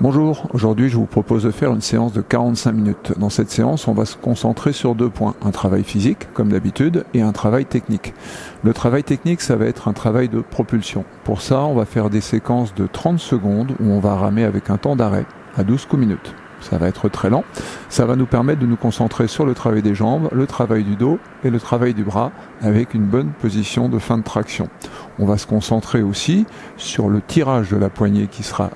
Bonjour, aujourd'hui je vous propose de faire une séance de 45 minutes. Dans cette séance, on va se concentrer sur deux points, un travail physique, comme d'habitude, et un travail technique. Le travail technique, ça va être un travail de propulsion. Pour ça, on va faire des séquences de 30 secondes où on va ramer avec un temps d'arrêt à 12 coups minutes. Ça va être très lent. Ça va nous permettre de nous concentrer sur le travail des jambes, le travail du dos et le travail du bras avec une bonne position de fin de traction. On va se concentrer aussi sur le tirage de la poignée qui sera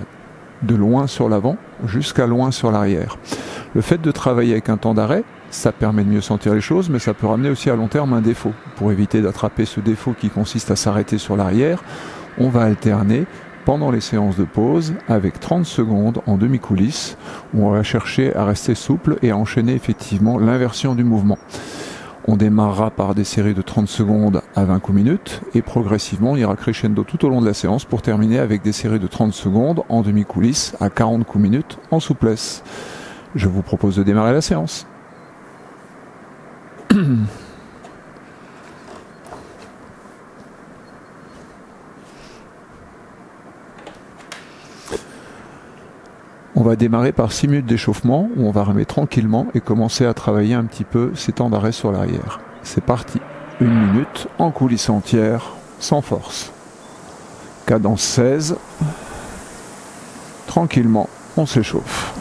de loin sur l'avant jusqu'à loin sur l'arrière. Le fait de travailler avec un temps d'arrêt, ça permet de mieux sentir les choses, mais ça peut ramener aussi à long terme un défaut. Pour éviter d'attraper ce défaut qui consiste à s'arrêter sur l'arrière, on va alterner pendant les séances de pause avec 30 secondes en demi-coulisse où on va chercher à rester souple et à enchaîner effectivement l'inversion du mouvement. On démarrera par des séries de 30 secondes à 20 coups minutes et progressivement on ira crescendo tout au long de la séance pour terminer avec des séries de 30 secondes en demi-coulisse à 40 coups minutes en souplesse. Je vous propose de démarrer la séance. On va démarrer par 6 minutes d'échauffement où on va ramer tranquillement et commencer à travailler un petit peu ces temps d'arrêt sur l'arrière. C'est parti. 1 minute en coulisse entière, sans force. Cadence 16. Tranquillement, on s'échauffe.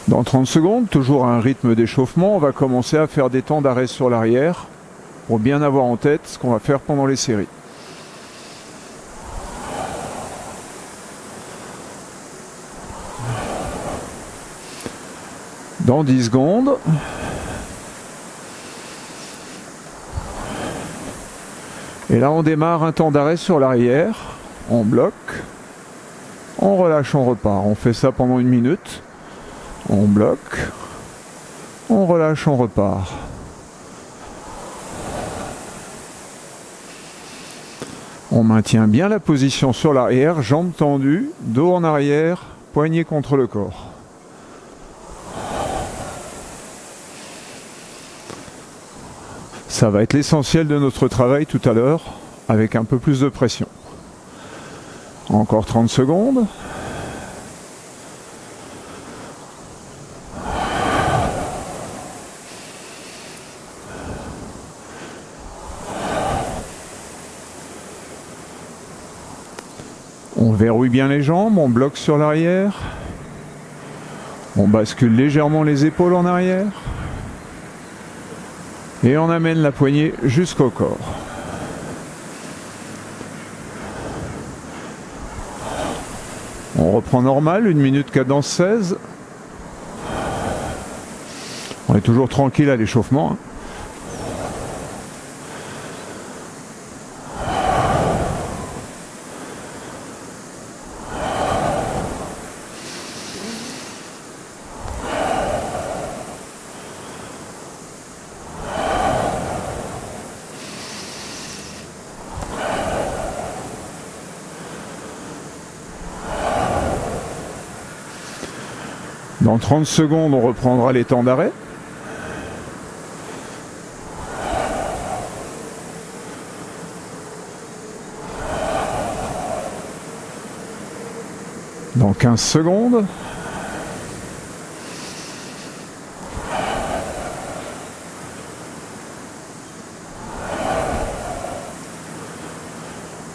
Dans 30 secondes, toujours à un rythme d'échauffement, on va commencer à faire des temps d'arrêt sur l'arrière pour bien avoir en tête ce qu'on va faire pendant les séries. Dans 10 secondes, et là on démarre un temps d'arrêt sur l'arrière, on bloque, on relâche, on repart. On fait ça pendant 1 minute. On bloque, on relâche, on repart. On maintient bien la position sur l'arrière, jambes tendues, dos en arrière, poignet contre le corps. Ça va être l'essentiel de notre travail tout à l'heure, avec un peu plus de pression. Encore 30 secondes. On verrouille bien les jambes, on bloque sur l'arrière. On bascule légèrement les épaules en arrière. Et on amène la poignée jusqu'au corps. On reprend normal, 1 minute cadence 16. On est toujours tranquille à l'échauffement. Dans 30 secondes, on reprendra les temps d'arrêt. Dans 15 secondes.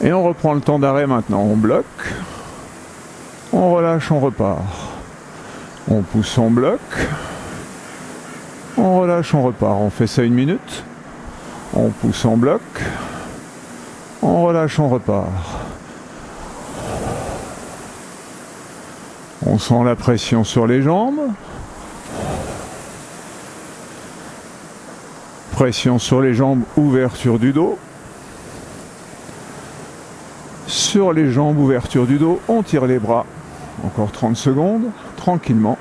Et on reprend le temps d'arrêt maintenant. On bloque, on relâche, on repart. On pousse, on bloque, on relâche, on repart. On fait ça 1 minute. On pousse, on bloque, on relâche, on repart. On sent la pression sur les jambes. Pression sur les jambes, ouverture du dos. Sur les jambes, ouverture du dos, on tire les bras. Encore 30 secondes, tranquillement.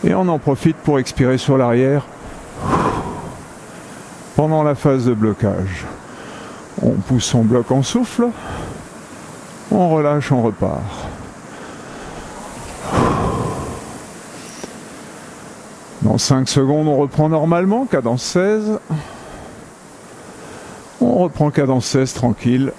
Et on en profite pour expirer sur l'arrière pendant la phase de blocage. On pousse son bloc en souffle, on relâche, on repart. Dans 5 secondes, on reprend normalement, cadence 16. On reprend cadence 16 tranquille.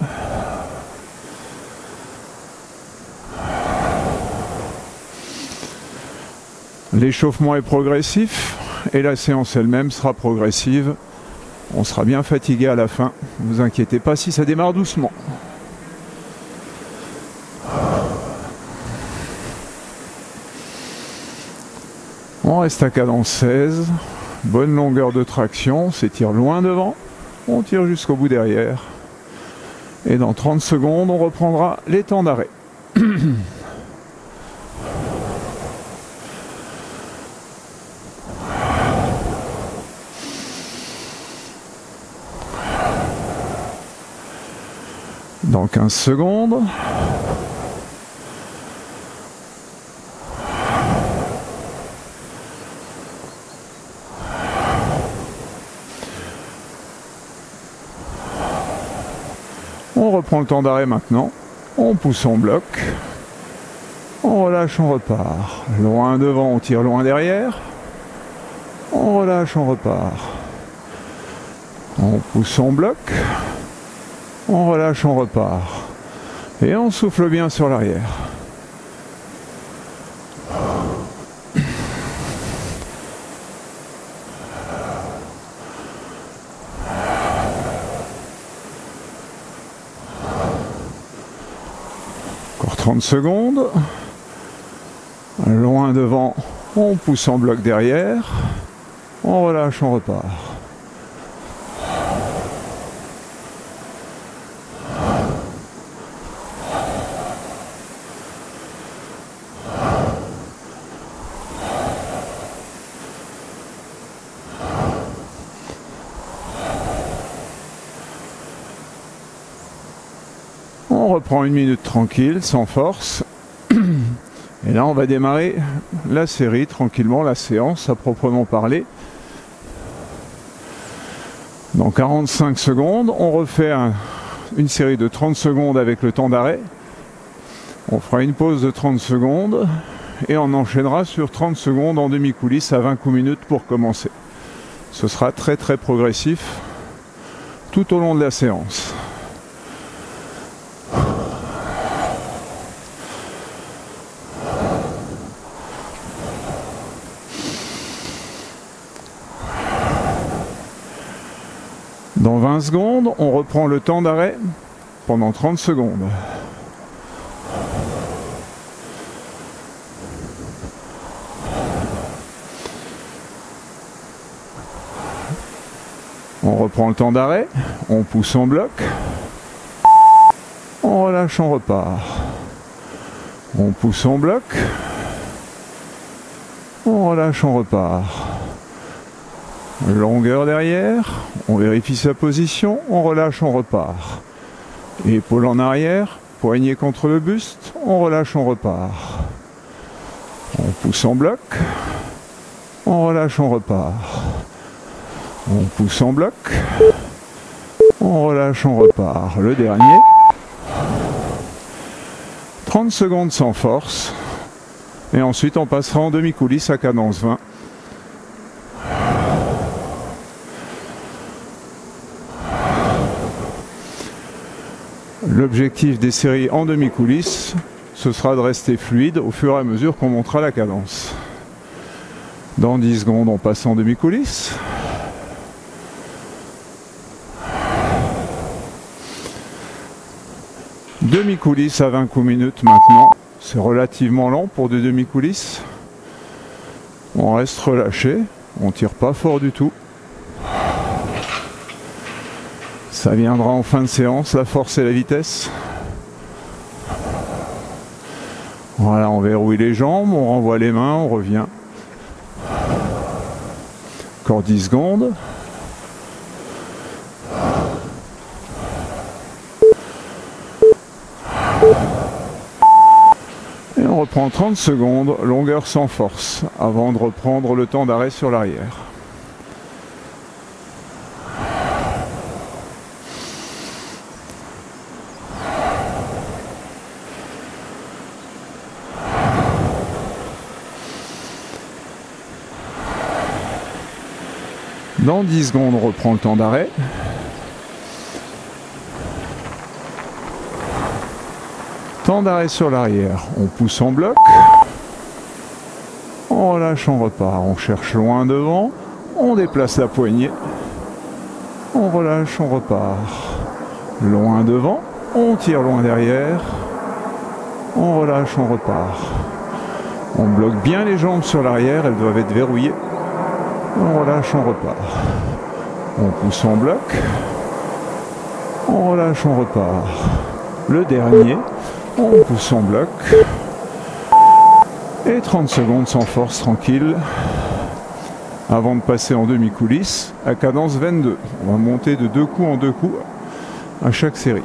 L'échauffement est progressif et la séance elle-même sera progressive. On sera bien fatigué à la fin. Ne vous inquiétez pas si ça démarre doucement. On reste à cadence 16. Bonne longueur de traction. On s'étire loin devant. On tire jusqu'au bout derrière. Et dans 30 secondes, on reprendra les temps d'arrêt. Dans 15 secondes. On reprend le temps d'arrêt maintenant. On pousse, on bloque. On relâche, on repart. Loin devant, on tire loin derrière. On relâche, on repart. On pousse, on bloque. On relâche, on repart. Et on souffle bien sur l'arrière. Encore 30 secondes. Loin devant, on pousse en bloc derrière. On relâche, on repart. On reprend 1 minute tranquille, sans force. Et là, on va démarrer la série tranquillement, la séance à proprement parler. Dans 45 secondes, on refait une série de 30 secondes avec le temps d'arrêt. On fera une pause de 30 secondes et on enchaînera sur 30 secondes en demi-coulisse à 20 coups minutes pour commencer. Ce sera très très progressif tout au long de la séance. Dans 20 secondes, on reprend le temps d'arrêt pendant 30 secondes. On reprend le temps d'arrêt, on pousse, on bloque. On relâche, on repart. On pousse, on bloque. On relâche, on repart. Longueur derrière, on vérifie sa position, on relâche, on repart. Épaule en arrière, poignet contre le buste, on relâche, on repart. On pousse, on bloc, on relâche, on repart. On pousse, on bloc, on relâche, on repart. Le dernier. 30 secondes sans force. Et ensuite on passera en demi-coulisse à cadence 20. L'objectif des séries en demi-coulisse, ce sera de rester fluide au fur et à mesure qu'on montera la cadence. Dans 10 secondes, on passe en demi-coulisse. Demi-coulisse à 20 coups minutes maintenant. C'est relativement lent pour des demi-coulisses. On reste relâché, on tire pas fort du tout. Ça viendra en fin de séance, la force et la vitesse. Voilà, on verrouille les jambes, on renvoie les mains, on revient. Encore 10 secondes. Et on reprend 30 secondes, longueur sans force, avant de reprendre le temps d'arrêt sur l'arrière. Dans 10 secondes, on reprend le temps d'arrêt. Temps d'arrêt sur l'arrière, on pousse en bloc. On relâche, on repart. On cherche loin devant. On déplace la poignée. On relâche, on repart. Loin devant. On tire loin derrière. On relâche, on repart. On bloque bien les jambes sur l'arrière, elles doivent être verrouillées. On relâche, on repart. On pousse en bloc. On relâche, on repart. Le dernier, on pousse en bloc. Et 30 secondes sans force, tranquille. Avant de passer en demi-coulisse, à cadence 22. On va monter de 2 coups en 2 coups à chaque série.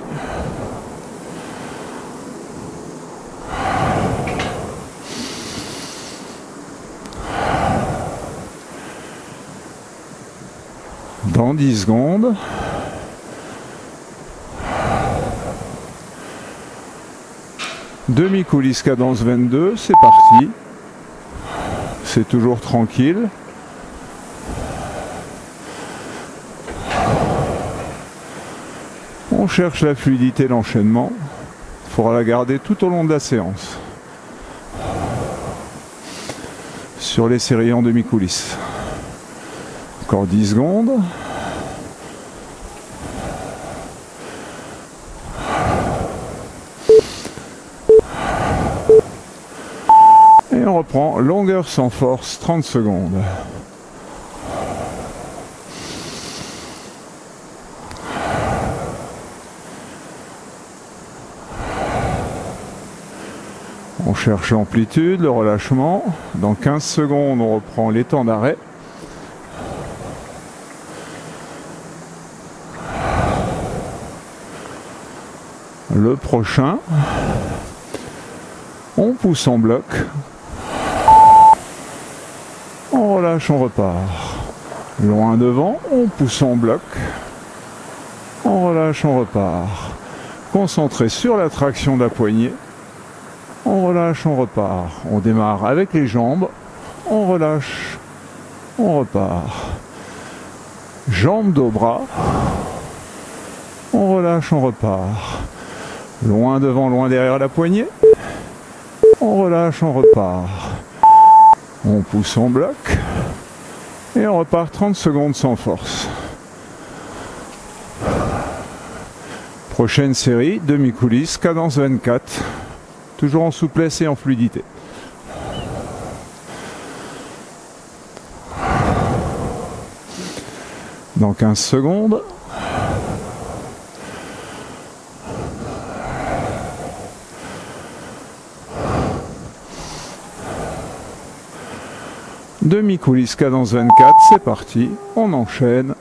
Dans 10 secondes. Demi-coulisse cadence 22, c'est parti. C'est toujours tranquille. On cherche la fluidité, l'enchaînement. Il faudra la garder tout au long de la séance. Sur les séries en demi-coulisse. Encore 10 secondes. Et on reprend longueur sans force, 30 secondes. On cherche l'amplitude, le relâchement. Dans 15 secondes, on reprend les temps d'arrêt. Le prochain, on pousse en bloc. On relâche, on repart. Loin devant, on pousse en bloc. On relâche, on repart. Concentré sur la traction de la poignée. On relâche, on repart. On démarre avec les jambes. On relâche, on repart. Jambes, dos, bras. On relâche, on repart. Loin devant, loin derrière la poignée. On relâche, on repart. On pousse en bloc. Et on repart 30 secondes sans force. Prochaine série, demi-coulisse, cadence 24. Toujours en souplesse et en fluidité. Dans 15 secondes. Demi-coulisse, cadence 24, c'est parti, on enchaîne.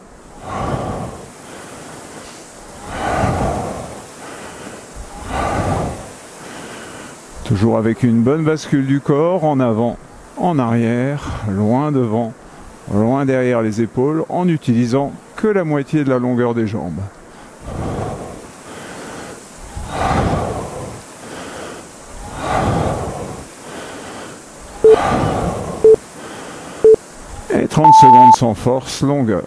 Toujours avec une bonne bascule du corps, en avant, en arrière, loin devant, loin derrière les épaules, en utilisant que la moitié de la longueur des jambes. Et 30 secondes sans force, longueur.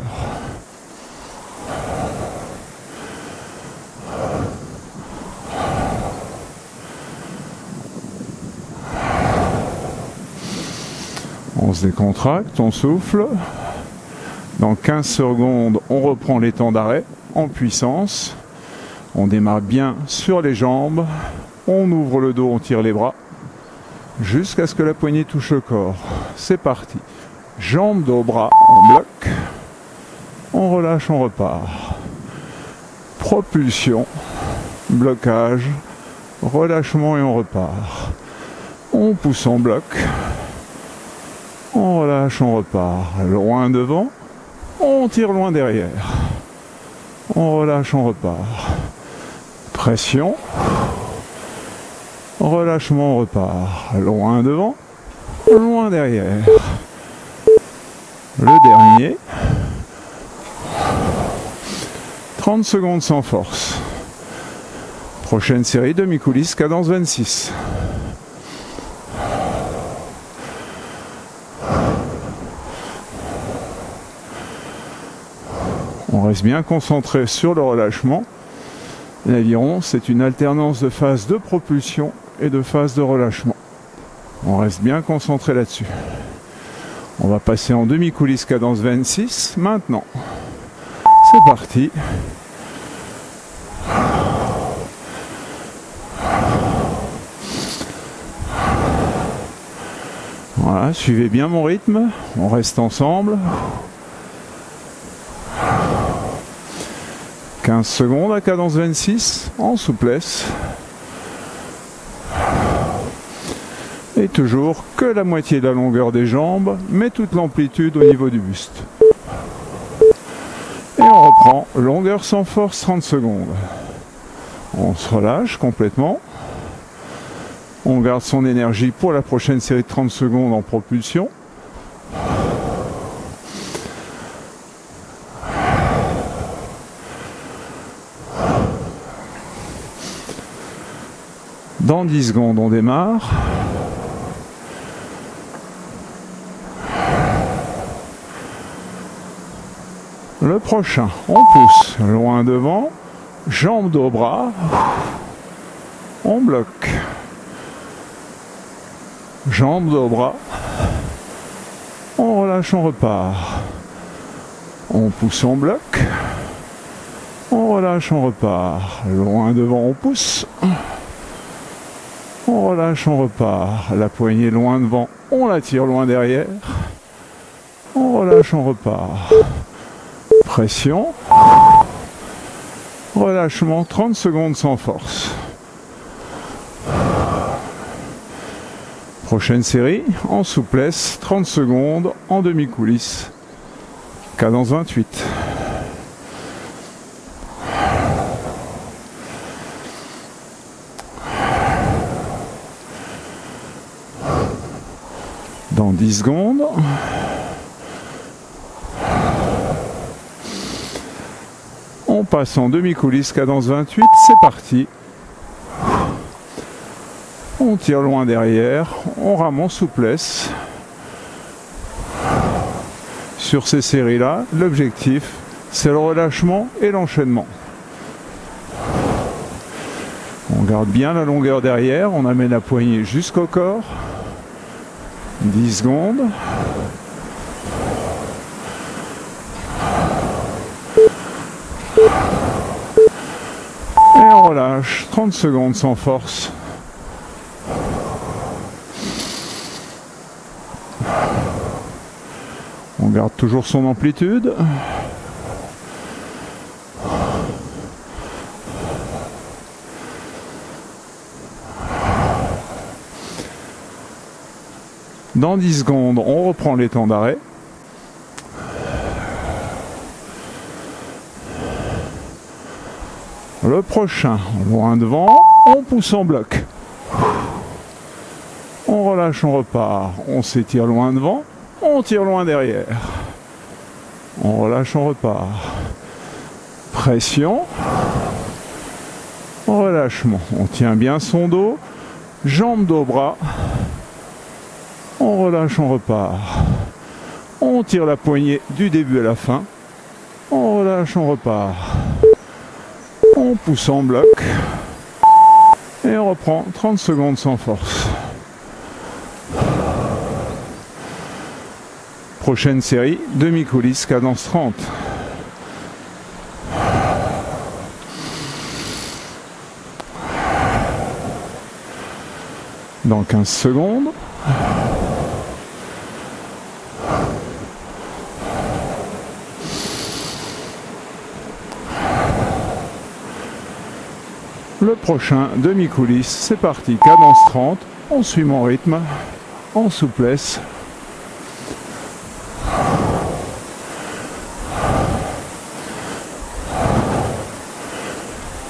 On se décontracte, on souffle. Dans 15 secondes, on reprend les temps d'arrêt en puissance. On démarre bien sur les jambes. On ouvre le dos, on tire les bras. Jusqu'à ce que la poignée touche le corps. C'est parti. Jambes, dos, bras, on bloque. On relâche, on repart. Propulsion. Blocage. Relâchement et on repart. On pousse en bloc. On relâche, on repart. Loin devant. On tire loin derrière. On relâche, on repart. Pression. Relâchement, on repart. Loin devant, loin derrière. Le dernier. 30 secondes sans force. Prochaine série, demi-coulisse, cadence 26. On reste bien concentré sur le relâchement. L'aviron, c'est une alternance de phase de propulsion et de phase de relâchement. On reste bien concentré là-dessus. On va passer en demi-coulisse cadence 26 maintenant. C'est parti. Voilà, suivez bien mon rythme. On reste ensemble. 15 secondes à cadence 26 en souplesse. Et toujours que la moitié de la longueur des jambes, mais toute l'amplitude au niveau du buste. Et on reprend, longueur sans force, 30 secondes. On se relâche complètement. On garde son énergie pour la prochaine série de 30 secondes en propulsion. Dans 10 secondes, on démarre. Le prochain, on pousse loin devant, jambes dos bras, on bloque. Jambes dos bras, on relâche, on repart. On pousse, on bloque, on relâche, on repart. Loin devant, on pousse, on relâche, on repart. La poignée loin devant, on la tire loin derrière, on relâche, on repart. Pression, relâchement, 30 secondes sans force. Prochaine série, en souplesse, 30 secondes, en demi-coulisse, cadence 28. Dans 10 secondes. On passe en demi-coulisse, cadence 28, c'est parti. On tire loin derrière, on rame en souplesse. Sur ces séries-là, l'objectif, c'est le relâchement et l'enchaînement. On garde bien la longueur derrière, on amène la poignée jusqu'au corps. 10 secondes. Et on relâche, 30 secondes sans force. On garde toujours son amplitude. Dans 10 secondes, on reprend les temps d'arrêt. Le prochain, loin devant, on pousse en bloc. On relâche, on repart. On s'étire loin devant, on tire loin derrière. On relâche, on repart. Pression. Relâchement. On tient bien son dos. Jambes dos bras. On relâche, on repart. On tire la poignée du début à la fin. On relâche, on repart. On pousse en bloc. Et on reprend 30 secondes sans force. Prochaine série, demi-coulisse, cadence 30. Dans 15 secondes. Le prochain, demi-coulisse, c'est parti, cadence 30, on suit mon rythme, en souplesse.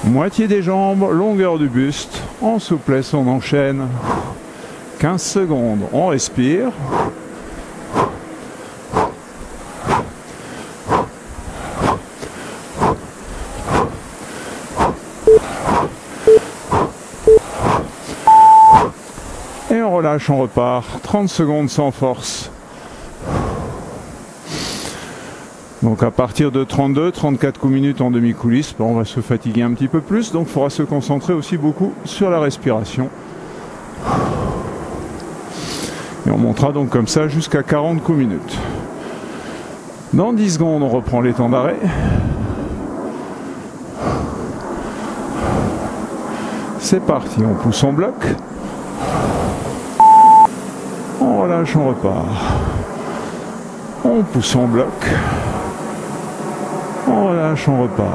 Moitié des jambes, longueur du buste. En souplesse, on enchaîne. 15 secondes, on respire. Et on relâche, on repart. 30 secondes sans force. Donc à partir de 32-34 coups minutes en demi-coulisse, on va se fatiguer un petit peu plus, donc il faudra se concentrer aussi beaucoup sur la respiration. Et on montera donc comme ça jusqu'à 40 coups minutes. Dans 10 secondes, on reprend les temps d'arrêt. C'est parti, on pousse, on bloque. On relâche, on repart. On pousse, on bloque. On relâche, on repart.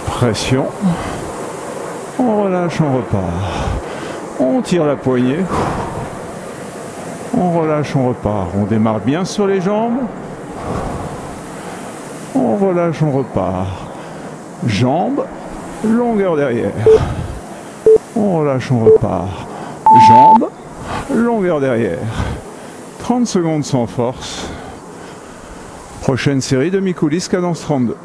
Pression. On relâche, on repart. On tire la poignée. On relâche, on repart. On démarre bien sur les jambes. On relâche, on repart. Jambes, longueur derrière. On relâche, on repart. Jambes, longueur derrière. 30 secondes sans force. Prochaine série, demi-coulisse, cadence 32.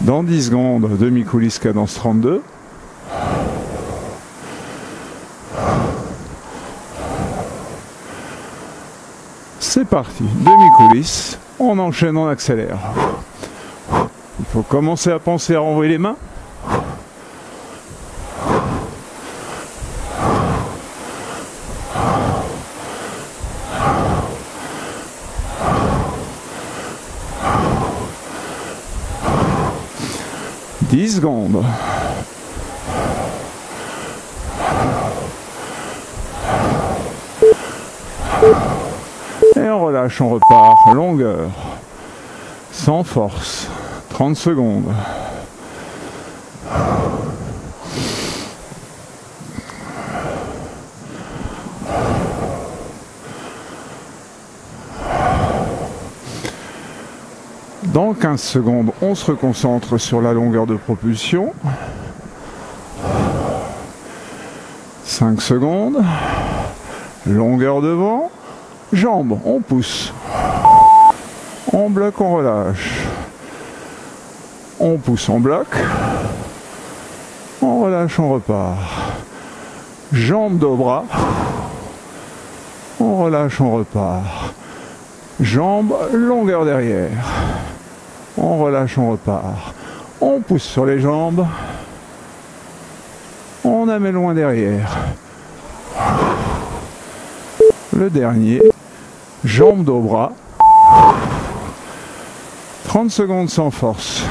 Dans 10 secondes, demi-coulisse, cadence 32. C'est parti, demi-coulisse, on enchaîne, on accélère. Il faut commencer à penser à renvoyer les mains. « 10 secondes. Et on relâche, on repart. Longueur. Sans force. 30 secondes. Dans 15 secondes, on se reconcentre sur la longueur de propulsion. 5 secondes. Longueur devant. Jambes, on pousse. On bloque, on relâche. On pousse, on bloque. On relâche, on repart. Jambes, dos, bras. On relâche, on repart. Jambes, longueur derrière. On relâche, on repart. On pousse sur les jambes. On amène loin derrière. Le dernier. Jambes, dos, bras. 30 secondes sans force.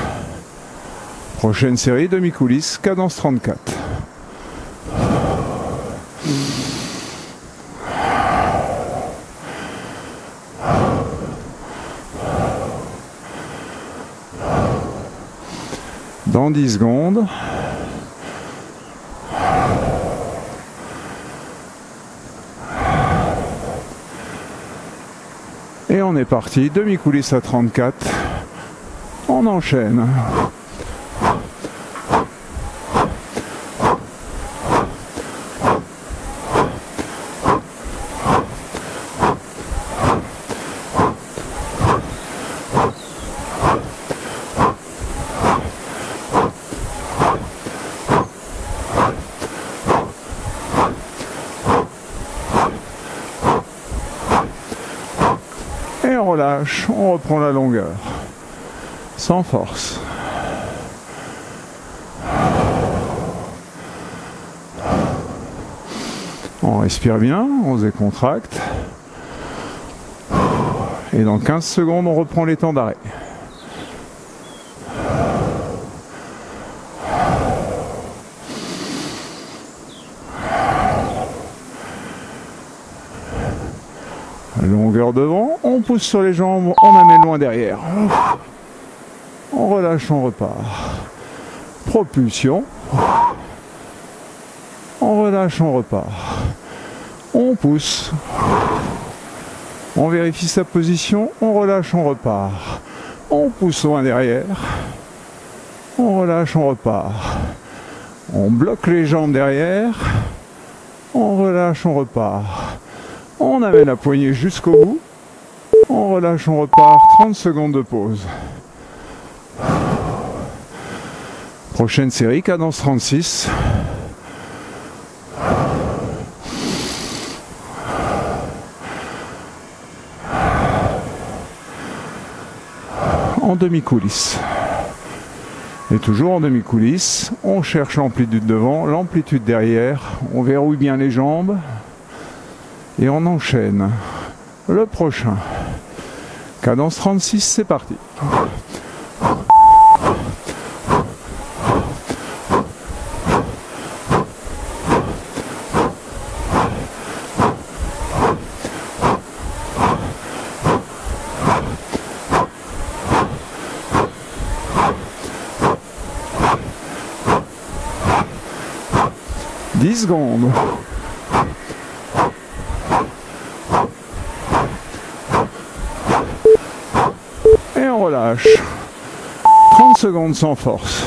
Prochaine série, demi-coulisse, cadence 34. Dans 10 secondes. Et on est parti, demi-coulisse à 34. On enchaîne. Et on relâche, on reprend la longueur. Sans force. On respire bien, on se décontracte. Et dans 15 secondes, on reprend les temps d'arrêt. Longueur devant, on pousse sur les jambes, on amène loin derrière. On relâche, on repart. Propulsion. On On relâche, on repart. On pousse. On vérifie sa position, on relâche, on repart. On pousse loin derrière. On relâche, on repart. On bloque les jambes derrière. On relâche, on repart. On amène la poignée jusqu'au bout. On relâche, on repart. 30 secondes de pause. Prochaine série, cadence 36. En demi-coulisse. Et toujours en demi-coulisse, on cherche l'amplitude devant, l'amplitude derrière, on verrouille bien les jambes et on enchaîne. Le prochain. Cadence 36, c'est parti. 10 secondes. Et on relâche. 30 secondes sans force.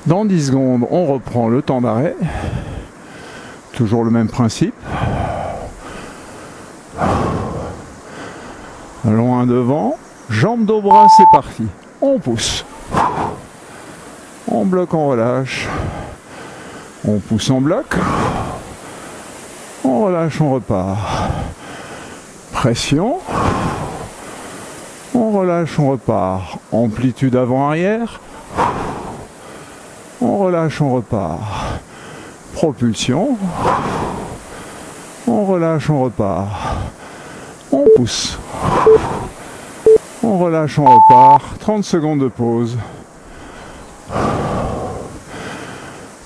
Dans 10 secondes, on reprend le temps d'arrêt. Toujours le même principe. Loin devant, jambes dos bras, c'est parti. On pousse. On bloque, on relâche. On pousse, on bloque. On relâche, on repart. Pression. On relâche, on repart. Amplitude avant-arrière. On relâche, on repart. Propulsion. On relâche, on repart. On pousse. On relâche, on repart. 30 secondes de pause.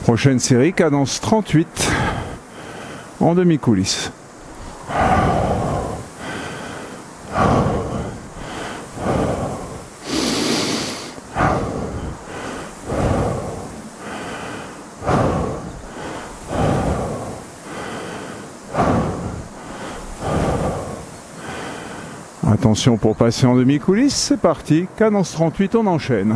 Prochaine série, cadence 38 en demi-coulisse. Attention pour passer en demi-coulisse, c'est parti. Cadence 38, on enchaîne.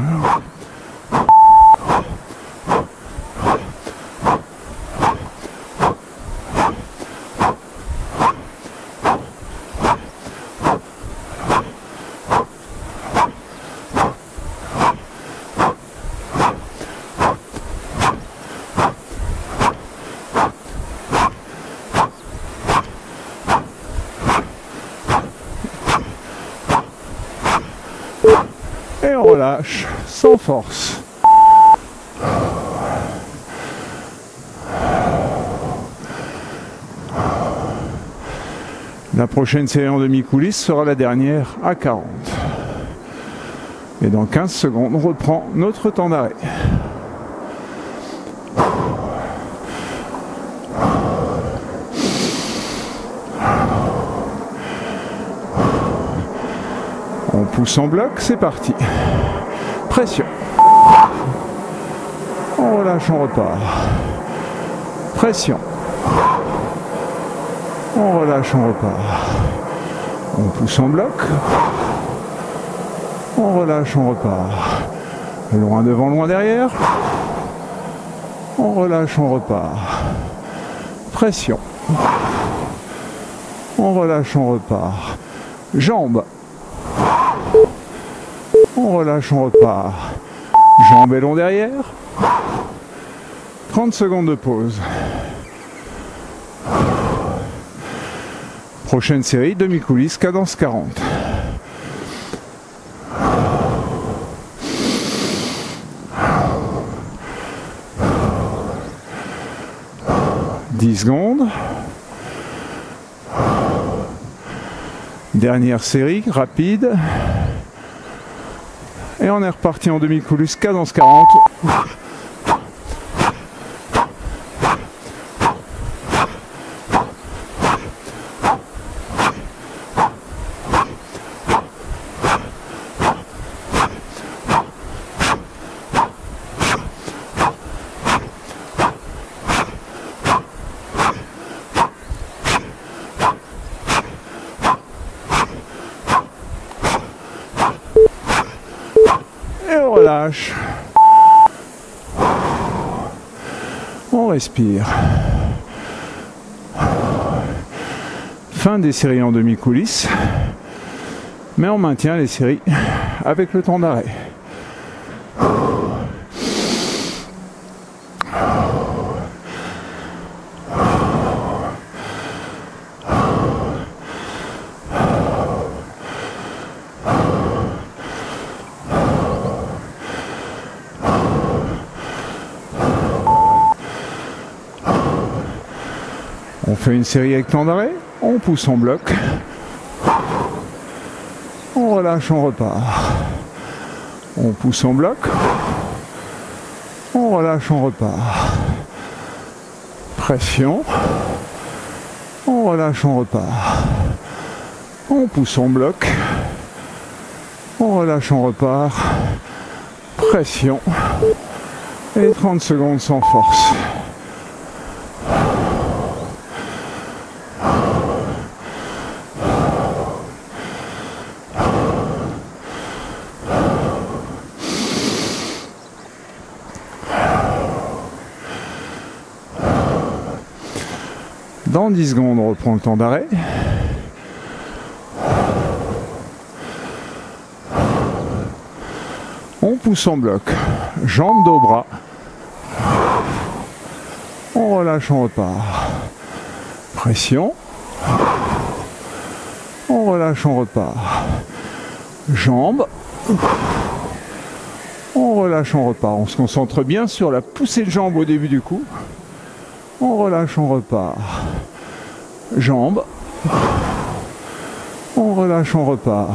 Et on relâche sans force. La prochaine série en demi-coulisse sera la dernière à 40. Et dans 15 secondes, on reprend notre temps d'arrêt. On pousse en bloc, c'est parti. Pression. On relâche, on repart. Pression. On relâche, on repart. On pousse en bloc. On relâche, on repart. Loin devant, loin derrière. On relâche, on repart. Pression. On relâche, on repart. Jambes. On relâche, on repart. Jambes et long derrière. 30 secondes de pause. Prochaine série, demi-coulisse, cadence 40. « 10 secondes. Dernière série, rapide. Et on est reparti en demi-coulisse, cadence 40. relâche. On respire. Fin des séries en demi-coulisse, mais on maintient les séries avec le temps d'arrêt. On fait une série avec temps d'arrêt, on pousse en bloc, on relâche, on repart. On pousse en bloc, on relâche, on repart. Pression, on relâche, on repart. On pousse en bloc, on relâche, on repart. Pression et 30 secondes sans force. Dans 10 secondes, on reprend le temps d'arrêt. On pousse en bloc, jambes, dos, bras. On relâche, on repart. Pression. On relâche, on repart. Jambes. On relâche, on repart. On se concentre bien sur la poussée de jambe au début du coup. On relâche, on repart. Jambes. On relâche, on repart.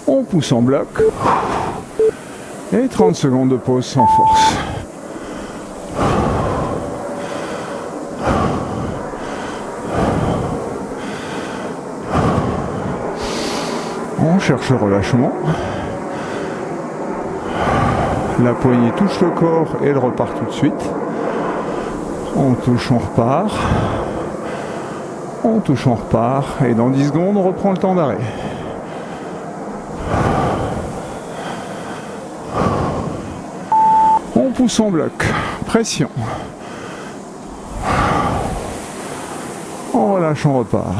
On pousse en bloc. Et 30 secondes de pause sans force. On cherche le relâchement. La poignée touche le corps et elle repart tout de suite. On touche, on repart. On touche, on repart. Et dans 10 secondes, on reprend le temps d'arrêt. On pousse en bloc. Pression. On relâche, on repart.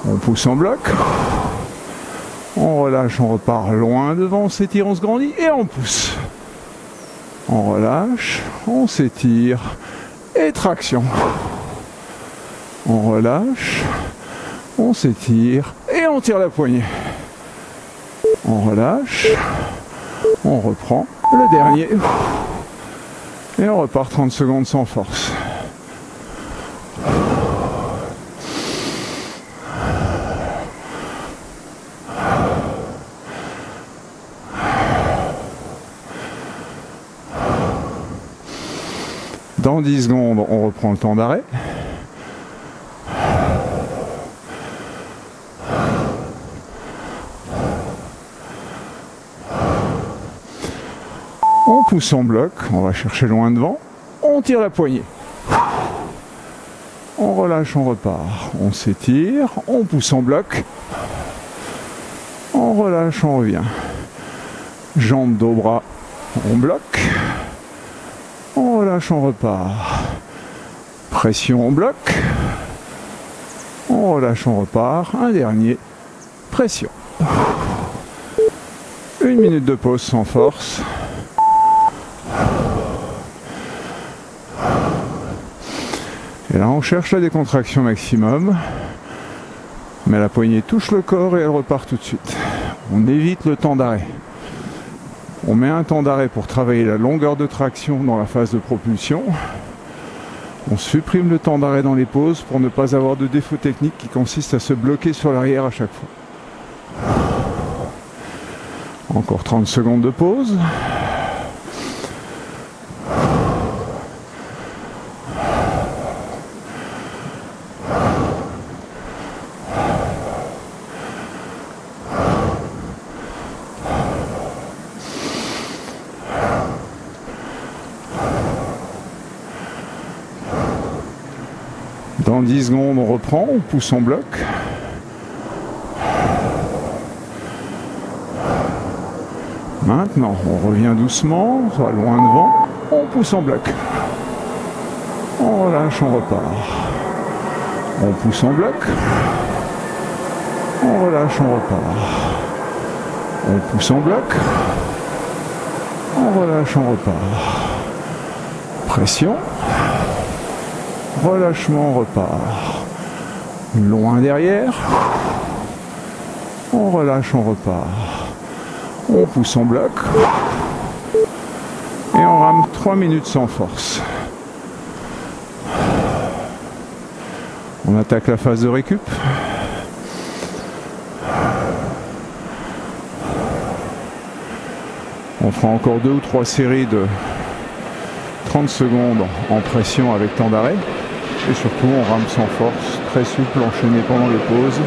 On pousse en bloc. On relâche, on repart loin devant, on s'étire, on se grandit et on pousse. On relâche, on s'étire et traction. On relâche, on s'étire et on tire la poignée. On relâche, on reprend le dernier et on repart 30 secondes sans force. Dans 10 secondes, on reprend le temps d'arrêt. On pousse en bloc, on va chercher loin devant. On tire la poignée. On relâche, on repart. On s'étire, on pousse en bloc. On relâche, on revient. Jambes, dos, bras, on bloque. On relâche, on repart. Pression, on bloque. On relâche, on repart. Un dernier. Pression. 1 minute de pause sans force. Et là, on cherche la décontraction maximum. Mais la poignée touche le corps et elle repart tout de suite. On évite le temps d'arrêt. On met un temps d'arrêt pour travailler la longueur de traction dans la phase de propulsion. On supprime le temps d'arrêt dans les pauses pour ne pas avoir de défaut technique qui consiste à se bloquer sur l'arrière à chaque fois. Encore 30 secondes de pause. Dans 10 secondes, on reprend, on pousse en bloc. Maintenant, on revient doucement, on va loin devant, on pousse en bloc. On relâche, on repart. On pousse en bloc. On relâche, on repart. On pousse en bloc. On relâche, on repart. Pression. Relâchement, on repart. Loin derrière. On relâche, on repart. On pousse en bloc. Et on rame 3 minutes sans force. On attaque la phase de récup. On fera encore 2 ou 3 séries de 30 secondes en pression avec temps d'arrêt. Et surtout, on rame sans force, très souple, enchaîné pendant les pauses.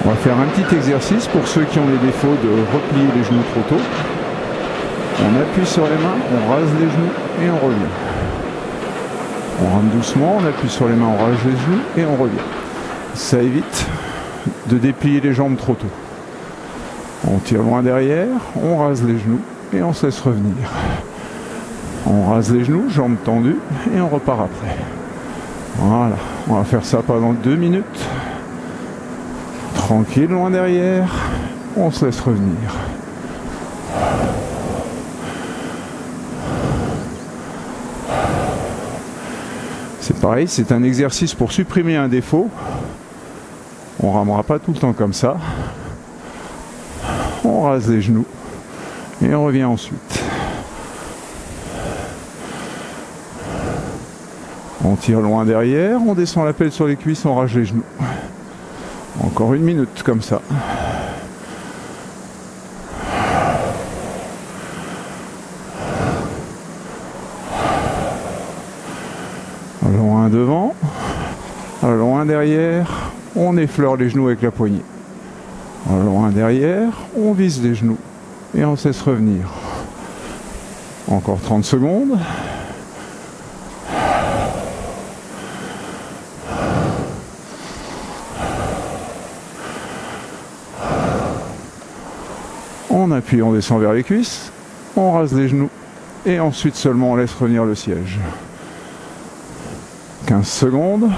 On va faire un petit exercice pour ceux qui ont les défauts de replier les genoux trop tôt. On appuie sur les mains, on rase les genoux et on revient. On rame doucement, on appuie sur les mains, on rase les genoux et on revient. Ça évite de déplier les jambes trop tôt. On tire loin derrière, on rase les genoux et on se laisse revenir. On rase les genoux, jambes tendues et on repart après. Voilà, on va faire ça pendant 2 minutes. Tranquille, loin derrière, on se laisse revenir. C'est pareil, c'est un exercice pour supprimer un défaut. On ramera pas tout le temps comme ça. On rase les genoux et on revient ensuite. On tire loin derrière, on descend la pelle sur les cuisses, on rase les genoux. Encore 1 minute comme ça. Loin devant, loin derrière, on effleure les genoux avec la poignée. Loin derrière, on vise les genoux et on se laisse revenir. Encore 30 secondes. On appuie, on descend vers les cuisses, on rase les genoux et ensuite seulement on laisse revenir le siège. 15 secondes.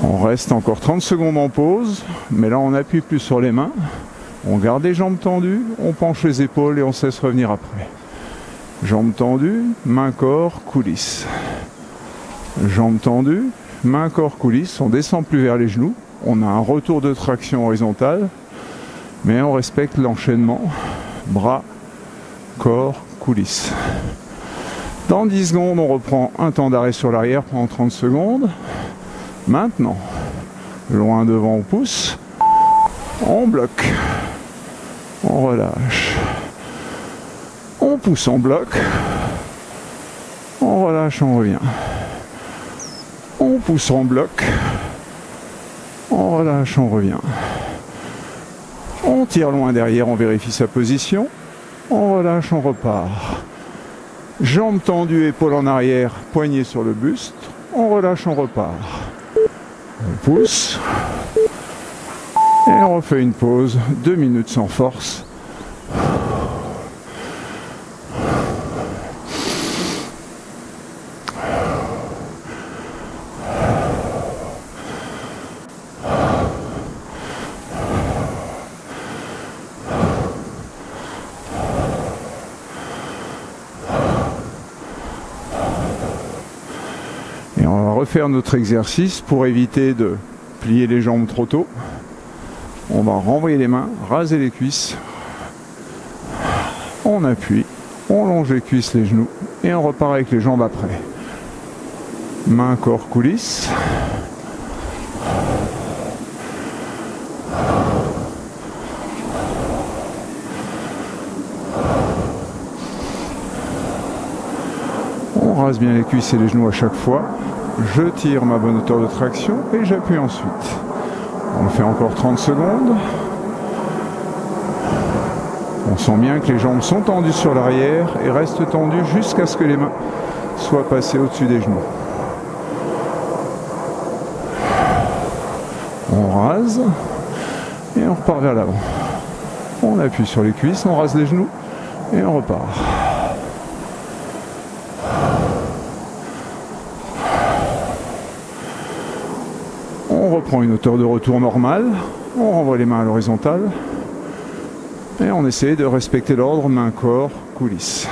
On reste encore 30 secondes en pause, mais là on n'appuie plus sur les mains. On garde les jambes tendues, on penche les épaules et on se laisse revenir après. Jambes tendues, main, corps, coulisses. Jambes tendues, main, corps, coulisses. On descend plus vers les genoux. On a un retour de traction horizontale, mais on respecte l'enchaînement. Bras, corps, coulisses. Dans 10 secondes, on reprend un temps d'arrêt sur l'arrière pendant 30 secondes. Maintenant, loin devant, on pousse. On bloque. On relâche. On pousse, on bloque. On relâche, on revient. On pousse, on bloque. On relâche, on revient. On tire loin derrière, on vérifie sa position. On relâche, on repart. Jambes tendues, épaules en arrière, poignets sur le buste. On relâche, on repart. On pousse. Et on refait une pause, 2 minutes sans force. Et on va refaire notre exercice pour éviter de plier les jambes trop tôt. On va renvoyer les mains, raser les cuisses. On appuie, on longe les cuisses, les genoux et on repart avec les jambes après. Main, corps, coulisses. On rase bien les cuisses et les genoux à chaque fois. Je tire ma bonne hauteur de traction et j'appuie ensuite. On le fait encore 30 secondes. On sent bien que les jambes sont tendues sur l'arrière et restent tendues jusqu'à ce que les mains soient passées au-dessus des genoux. On rase et on repart vers l'avant. On appuie sur les cuisses, on rase les genoux et on repart. On reprend une hauteur de retour normale, on renvoie les mains à l'horizontale et on essaie de respecter l'ordre main-corps, coulisses.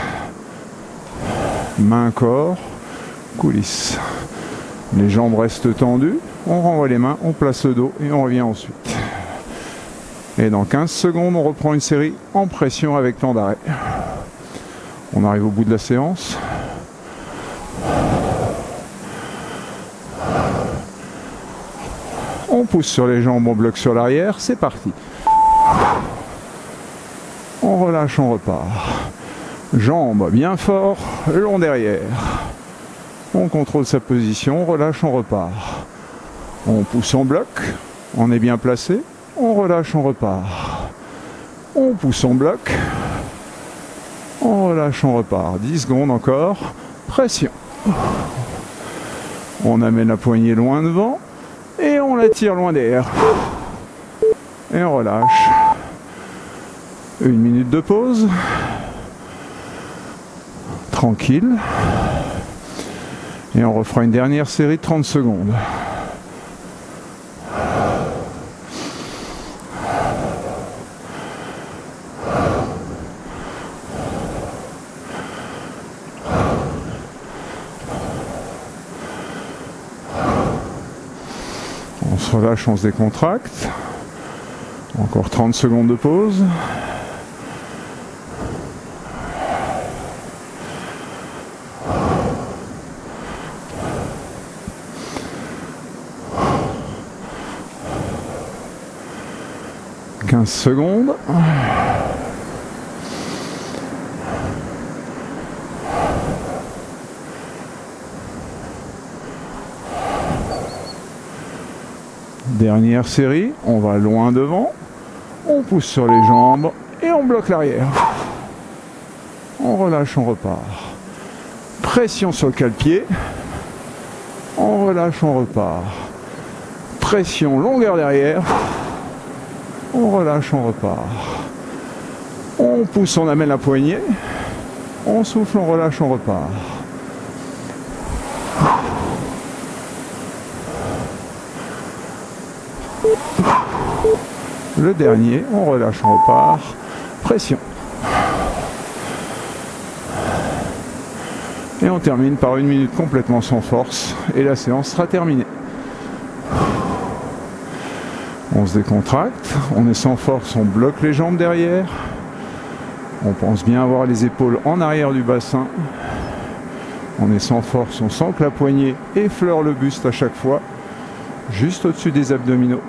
Main-corps, coulisses. Les jambes restent tendues, on renvoie les mains, on place le dos et on revient ensuite. Et dans 15 secondes, on reprend une série en pression avec temps d'arrêt. On arrive au bout de la séance. On pousse sur les jambes, on bloque sur l'arrière, c'est parti. On relâche, on repart. Jambes bien fort, long derrière. On contrôle sa position, on relâche, on repart. On pousse, on bloque, on est bien placé. On relâche, on repart. On pousse, on bloque. On relâche, on repart. 10 secondes encore. Pression. On amène la poignée loin devant. Et on la tire loin derrière. Et on relâche. 1 minute de pause. Tranquille. Et on refera une dernière série de 30 secondes. On se relâche, on se décontracte. Encore 30 secondes de pause. « 15 secondes. Dernière série, on va loin devant, on pousse sur les jambes et on bloque l'arrière. On relâche, on repart. Pression sur le cale-pied, on relâche, on repart. Pression longueur derrière, on relâche, on repart. On pousse, on amène la poignée, on souffle, on relâche, on repart. Le dernier, on relâche, on repart. Pression. Et on termine par 1 minute complètement sans force. Et la séance sera terminée. On se décontracte. On est sans force, on bloque les jambes derrière. On pense bien avoir les épaules en arrière du bassin. On est sans force, on sent que la poignée effleure le buste à chaque fois. Juste au-dessus des abdominaux.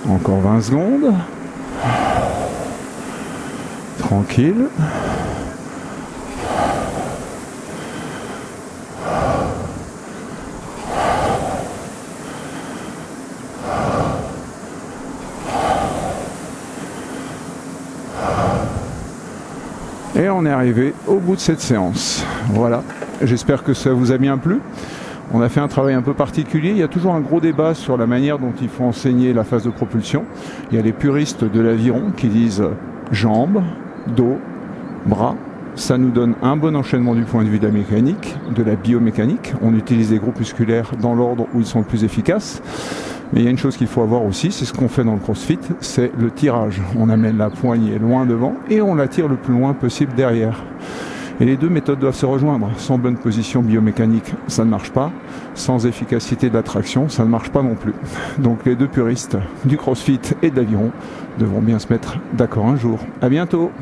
Encore 20 secondes. Tranquille. Et on est arrivé au bout de cette séance. Voilà, j'espère que ça vous a bien plu. On a fait un travail un peu particulier. Il y a toujours un gros débat sur la manière dont il faut enseigner la phase de propulsion. Il y a les puristes de l'aviron qui disent jambes, dos, bras. Ça nous donne un bon enchaînement du point de vue de la mécanique, de la biomécanique. On utilise les groupes musculaires dans l'ordre où ils sont le plus efficaces. Mais il y a une chose qu'il faut avoir aussi, c'est ce qu'on fait dans le CrossFit, c'est le tirage. On amène la poignée loin devant et on la tire le plus loin possible derrière. Et les deux méthodes doivent se rejoindre. Sans bonne position biomécanique, ça ne marche pas. Sans efficacité de la traction, ça ne marche pas non plus. Donc les deux puristes du CrossFit et de l'aviron devront bien se mettre d'accord un jour. À bientôt!